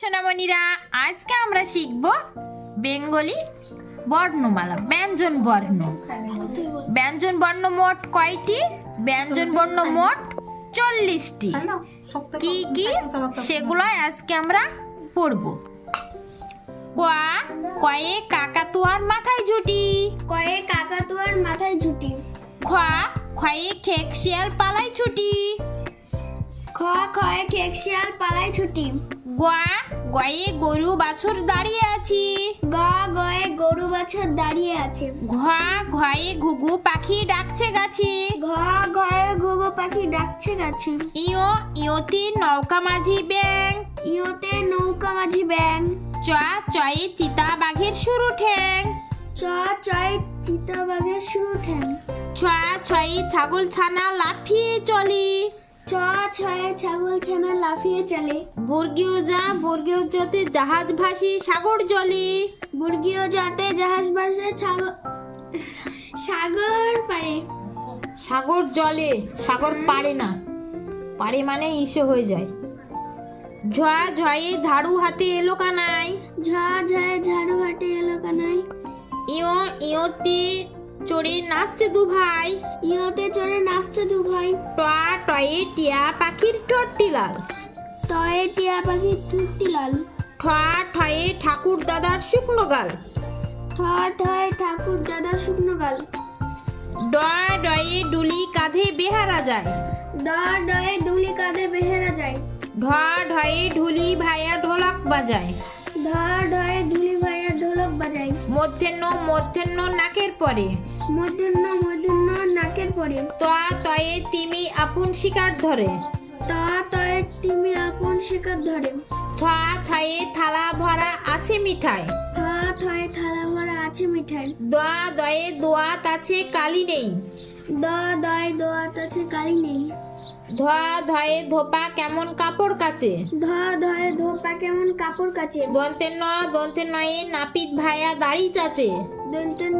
সোনামণিরা, আজকে আমরা শিখব বেঙ্গলি বর্ণমালা। ব্যঞ্জন বর্ণ। ব্যঞ্জন বর্ণ মোট কয়টি? ব্যঞ্জন বর্ণ মোট 40টি। কি কি সেগুলো আজকে আমরা পড়ব। কোয়া, কয়ে কাকাতুয়ার মাথায় ঝুটি। কয়ে কাকাতুয়ার মাথায় ঝুটি। খোয়া, খয়ে খেক শিয়াল পালায় ছুটি। খ খয়ে খেক শিয়াল পালায় ছুটি। গোয়া, গয়ে গরু বাছুর দাঁড়িয়ে আছি। গ গয়ে গরু বাছুর দাঁড়িয়ে আছে। ঘা, ঘয়ে ঘুঘু পাখি ডাকছে গাছি। ঘ ঘয়ে ঘুঘু পাখি ডাকছে গাছে। ইয়ো, ইয়তি নৌকা মাঝি ব্যাং। ইয়োতে নৌকা মাঝি ব্যাং। চ, চয়ে চিতা বাঘের শুরু ঠ্যাং। চ চয়ে চিতাবাঘের শুরু ঠ্যাং। ছ, ছয়ে ছাগল ছানা লাফিয়ে চলি। ছ ছয়ে ছাগল ছানা লাফিয়ে চলে। বর্গীয় যা, বর্গীয় যতে জাহাজ ভাসি সাগর জলে। বর্গীয় জাতে জাহাজ ভাসে সাগর পারে। সাগর জলে, সাগর পারে না, পারে মানে ইসে হয়ে যায়। ঝয়া, ঝয়ে ঝাড়ু হাতে এলো কানাই। ঝ ঝয়ে ঝাড়ু হাটে এলো কানাই। ইয়ো, ইয়তে চড়ে নাচছে দু ভাই। ইয়োতে চড়ে নাচছে দু ভাই। টয়া, টয়ে টিয়া পাখির ঠোঁটটি লাল। টয়ে টিয়া পাখির ঠোঁটটি লাল। ঠয়া, ঠয়ে ঠাকুর দাদার শুকনো গাল। ঠ ঠয়ে ঠাকুর দাদা শুকনো গাল। ডয়া, ডয়ে ডুলি কাঁধে বেহারা যায়। ড ডয়ে ডুলি কাঁধে বেহেরা যায়। ঢয়া, ঢয়ে ঢুলি ভাইয়া ঢোলক বাজায়। ঢ ঢয়ে ঢুলি ভাইয়া ঢোলক বাজায়। মধ্যাহ্ন, মধ্যাহ্ন নাকের পরে। মধ্যাহ্ন মধ্যাহ্ন নাকের পরে। তয়া, তয়ে তিমি আপন শিকার ধরে। ত তয়ে তিমি আপন শিকার ধরে। থয়া, থয়ে থালা ভরা আছে মিঠাই। থ থয়ে থালা ভরা আছে মিঠাই। দয়া, দয়ে দোয়াত আছে কালি নেই। দ দয়ে দোয়াত আছে কালি নেই। ধয়া, ধয়ে ধোপা কেমন কাপড় কাচে। ধ ধয়ে ধোপা কেমন কাপড় কাচে। দন্তের ন, দন্তের নয়ে নাপিত ভাইয়া দাড়ি চাচে। দন্তের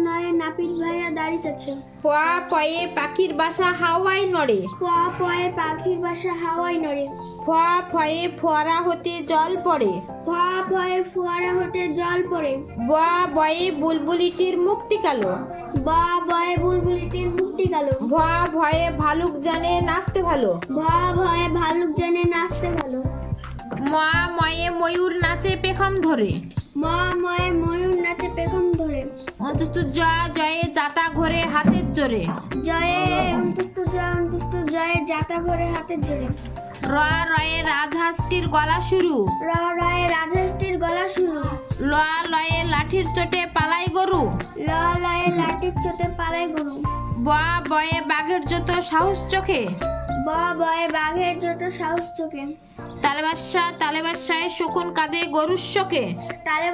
নয়ে নাপিত ভাইয়া দাড়ি চাচ্ছে। পয়া, পয়ে পাখির বাসা হাওয়ায় নড়ে। প পয়ে পাখির বাসা হাওয়ায় নড়ে। ফয়া, ফয়ে ফোয়ারা হতে জল পড়ে। ফ ফয়ে ফোয়ারা হতে জল পড়ে। বয়া, বয়ে বুলবুলিটির মুখটি কালো। ব বয়ে বুলবুলিটির মুক্তি গেল। ভয়া, ভয়ে ভালুক জানে নাচতে ভালো। ভ ভয়ে ভালুক জানে নাচতে ভালো। মা, ময়ে ময়ূর নাচে পেখম ধরে। ম ময়ে ময়ূর নাচে পেখম ধরে। অন্তস্থ জয়া, জয়ে জাতা ঘরে হাতের জোরে। জয়ে অন্তস্থ জয়ে জাতা ঘরে হাতের জোরে। রয়া, রয়ে রাজহাঁসটির গলা শুরু। র রয়ে রাজহাঁসটির গলা শুরু। লয়া, লয়ে লাঠির চোটে পালাই গরু। ল লয়ে লাঠির চোটে পালায় গরু। বয়া, বয়ে বাঘের যত সাহস চোখে। ব বয়ে বাঘের যত সাহস চোখে। তালে বাসায় শকুন কাঁদে গরুর শোকে। তালে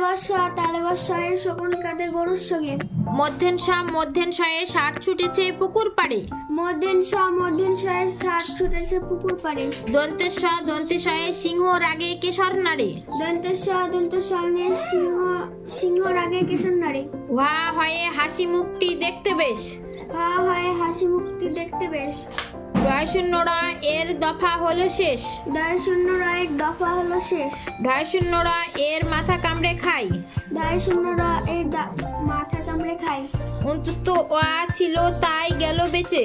বর্ষায় শকুন কাটে গরুর সঙ্গে। মধ্যেনশয়ে ষাট ছুটেছে পুকুর পাড়ে। মধ্যেনশয়ে ষাট ছুটেছে পুকুর পাড়ে। দন্তেশয়ে সিংহ রাগে কেশর নাড়ে। দন্তেশয়ে সিংহ রাগে কেশর নাড়ে। হা, হয়ে হাসি মুখটি দেখতে বেশ। হা হয়ে হাসি মুক্তি দেখতে বেশ। ঢয় শূন্য র, এর দফা হলো শেষ। ঢয় শূন্য রয়ের দফা হলো শেষ। ঢয় শূন্য র, এর মাথা কামড়ে খাই। ঢয় শূন্য র এই মাথা কামড়ে খাই। অন্তস্থ ওয়া ছিল তাই গেল বেঁচে।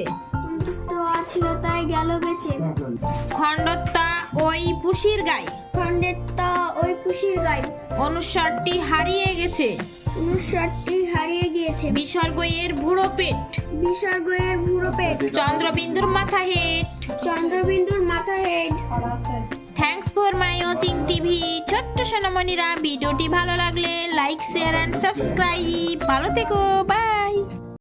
অন্তস্থ ছিল তাই গেল বেঁচে। খণ্ডতা ওই পুষির গাই। খণ্ডের ওই পুষির গাই। অনুস্বরটি হারিয়ে গেছে। অনুস্বরটি হারিয়ে গিয়েছে। বিসর্গ এর বুড়ো পেট। বিসর্গ এর বুড়ো পেট। চন্দ্রবিন্দুর মাথা হেট। চন্দ্রবিন্দুর মাথা head. Thanks for my watching TV. ছোট্ট সোনামণিরা, ভিডিওটি ভালো লাগলে লাইক, শেয়ার অ্যান্ড সাবস্ক্রাইব। ভালো থেকো, বাই।